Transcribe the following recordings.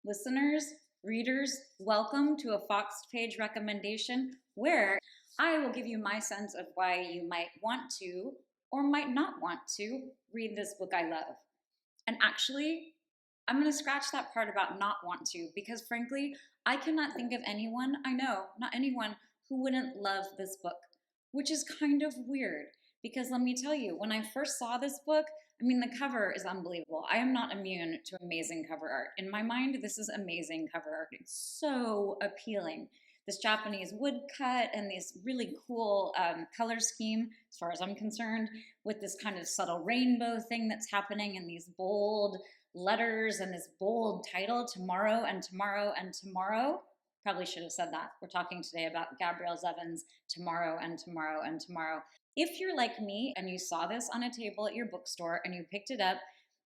listeners, readers, welcome to a Fox page recommendation where I will give you my sense of why you might want to or might not want to read this book I love. And actually, I'm going to scratch that part about not want to because frankly, I cannot think of anyone I know, not anyone, who wouldn't love this book, which is kind of weird because let me tell you, when I first saw this book, I mean, the cover is unbelievable. I am not immune to amazing cover art. In my mind, this is amazing cover art. It's so appealing. This Japanese woodcut and this really cool color scheme, as far as I'm concerned, with this kind of subtle rainbow thing that's happening and these bold letters and this bold title, Tomorrow and Tomorrow and Tomorrow. Probably should have said that. We're talking today about Gabrielle Zevin's Tomorrow and Tomorrow and Tomorrow. If you're like me and you saw this on a table at your bookstore and you picked it up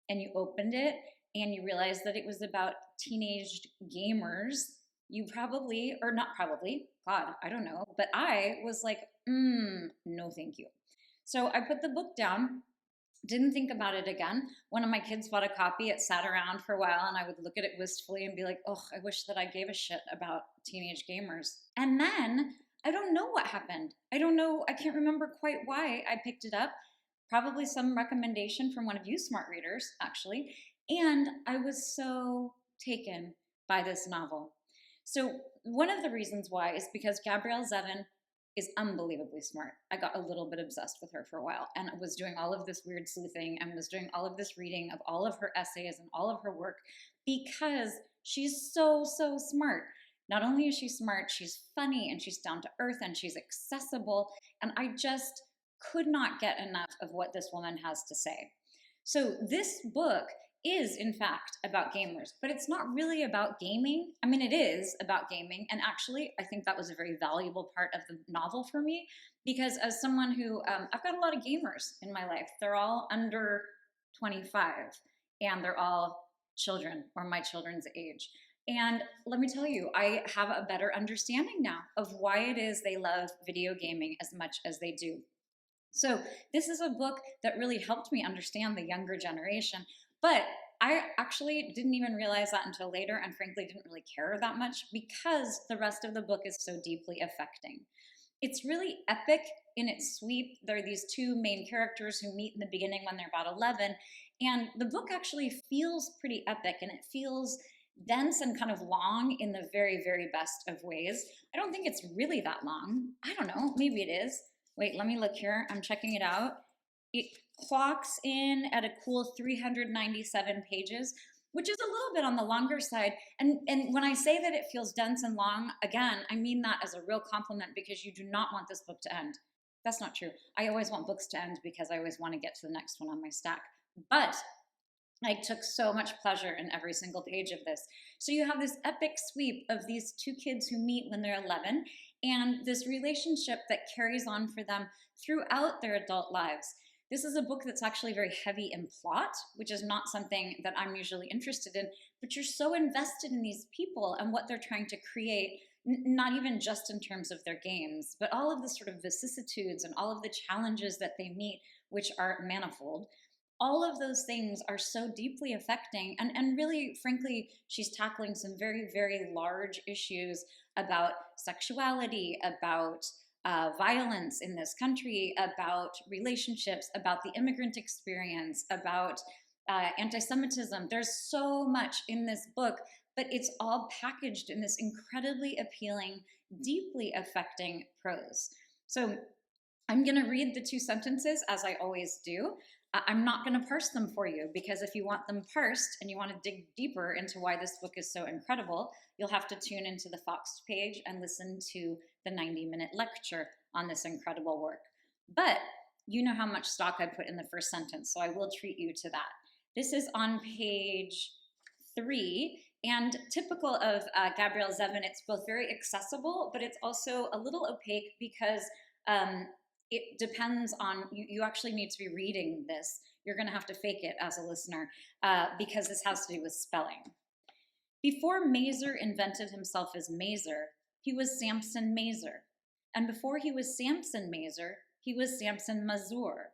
and you opened it and you realized that it was about teenage gamers, you probably, or not probably, God, I don't know, but I was like, no thank you. So I put the book down, didn't think about it again. One of my kids bought a copy. It sat around for a while and I would look at it wistfully and be like, oh, I wish that I gave a shit about teenage gamers. And then I don't know what happened. I don't know. I can't remember quite why I picked it up. Probably some recommendation from one of you smart readers, actually. And I was so taken by this novel. So one of the reasons why is because Gabrielle Zevin is unbelievably smart. I got a little bit obsessed with her for a while and was doing all of this weird sleuthing and was doing all of this reading of all of her essays and all of her work because she's so smart. Not only is she smart, she's funny and she's down to earth and she's accessible. And I just could not get enough of what this woman has to say. So this book is in fact about gamers, but it's not really about gaming. I mean, it is about gaming. And actually, I think that was a very valuable part of the novel for me because as someone who, I've got a lot of gamers in my life. They're all under 25 and they're all children or my children's age. And let me tell you, I have a better understanding now of why it is they love video gaming as much as they do. So this is a book that really helped me understand the younger generation, but I actually didn't even realize that until later and frankly didn't really care that much because the rest of the book is so deeply affecting. It's really epic in its sweep. There are these two main characters who meet in the beginning when they're about 11, and the book actually feels pretty epic and it feels dense and kind of long in the very best of ways. I don't think it's really that long. I don't know, maybe it is. Wait, let me look here. I'm checking it out. It clocks in at a cool 397 pages, which is a little bit on the longer side. And when I say that it feels dense and long, again, I mean that as a real compliment because you do not want this book to end. That's not true. I always want books to end because I always want to get to the next one on my stack. But I took so much pleasure in every single page of this. So you have this epic sweep of these two kids who meet when they're 11 and this relationship that carries on for them throughout their adult lives. This is a book that's actually very heavy in plot, which is not something that I'm usually interested in, but you're so invested in these people and what they're trying to create, not even just in terms of their games, but all of the sort of vicissitudes and all of the challenges that they meet, which are manifold. All of those things are so deeply affecting and really, frankly, she's tackling some very large issues about sexuality, about violence in this country, about relationships, about the immigrant experience, about anti-Semitism. There's so much in this book, but it's all packaged in this incredibly appealing, deeply affecting prose. So I'm going to read the two sentences as I always do. I'm not going to parse them for you because if you want them parsed and you want to dig deeper into why this book is so incredible, you'll have to tune into the Fox page and listen to the 90-minute lecture on this incredible work. But you know how much stock I put in the first sentence, so I will treat you to that. This is on page 3, and typical of Gabrielle Zevin, it's both very accessible, but it's also a little opaque because it depends on, you actually need to be reading this. You're going to have to fake it as a listener because this has to do with spelling. Before Mazer invented himself as Mazer, he was Samson Mazer. And before he was Samson Mazer, he was Samson Mazur.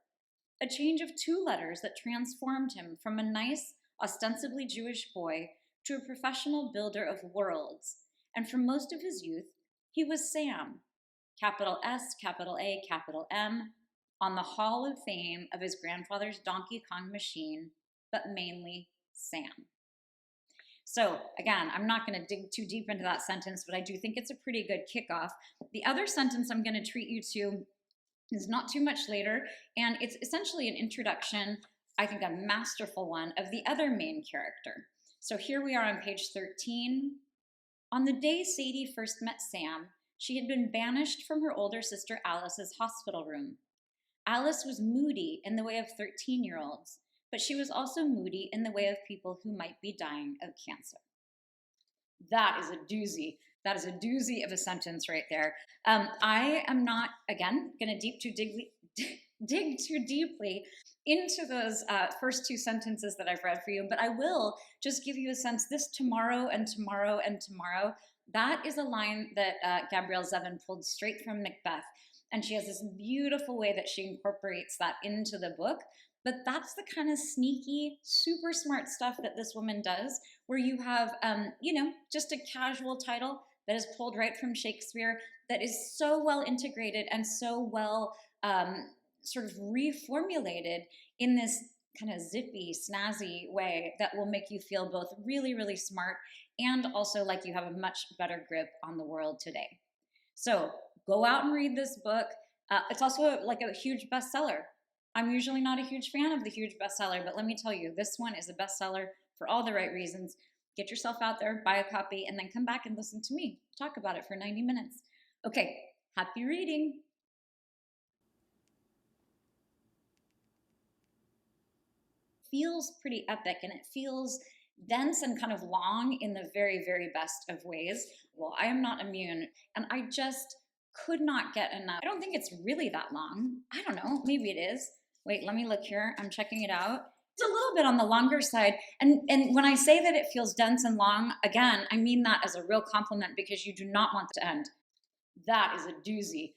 A change of 2 letters that transformed him from a nice, ostensibly Jewish boy to a professional builder of worlds, and for most of his youth, he was Sam, capital S, capital A, capital M, on the Hall of Fame of his grandfather's Donkey Kong machine, but mainly Sam. So again, I'm not going to dig too deep into that sentence, but I do think it's a pretty good kickoff. The other sentence I'm going to treat you to is not too much later, and it's essentially an introduction, I think a masterful one, of the other main character. So here we are on page 13. On the day Sadie first met Sam, she had been banished from her older sister Alice's hospital room. Alice was moody in the way of 13-year-olds, but she was also moody in the way of people who might be dying of cancer. That is a doozy. That is a doozy of a sentence right there. I am not, again, going to dig too deeply into those first two sentences that I've read for you, but I will just give you a sense. This tomorrow and tomorrow and tomorrow, that is a line that Gabrielle Zevin pulled straight from Macbeth. And she has this beautiful way that she incorporates that into the book. But that's the kind of sneaky, super smart stuff that this woman does, where you have, just a casual title that is pulled right from Shakespeare that is so well integrated and so well sort of reformulated in this kind of zippy, snazzy way that will make you feel both really, really smart and also like you have a much better grip on the world today. So go out and read this book. It's also like a huge bestseller. I'm usually not a huge fan of the huge bestseller, but let me tell you, this one is a bestseller for all the right reasons. Get yourself out there, buy a copy, and then come back and listen to me talk about it for 90 minutes. Okay, happy reading. Feels pretty epic, and it feels dense and kind of long in the very, very best of ways. Well, I am not immune, and I just could not get enough. I don't think it's really that long. I don't know, maybe it is. Wait, let me look here. I'm checking it out. It's a little bit on the longer side. And when I say that it feels dense and long, again, I mean that as a real compliment because you do not want it to end. That is a doozy.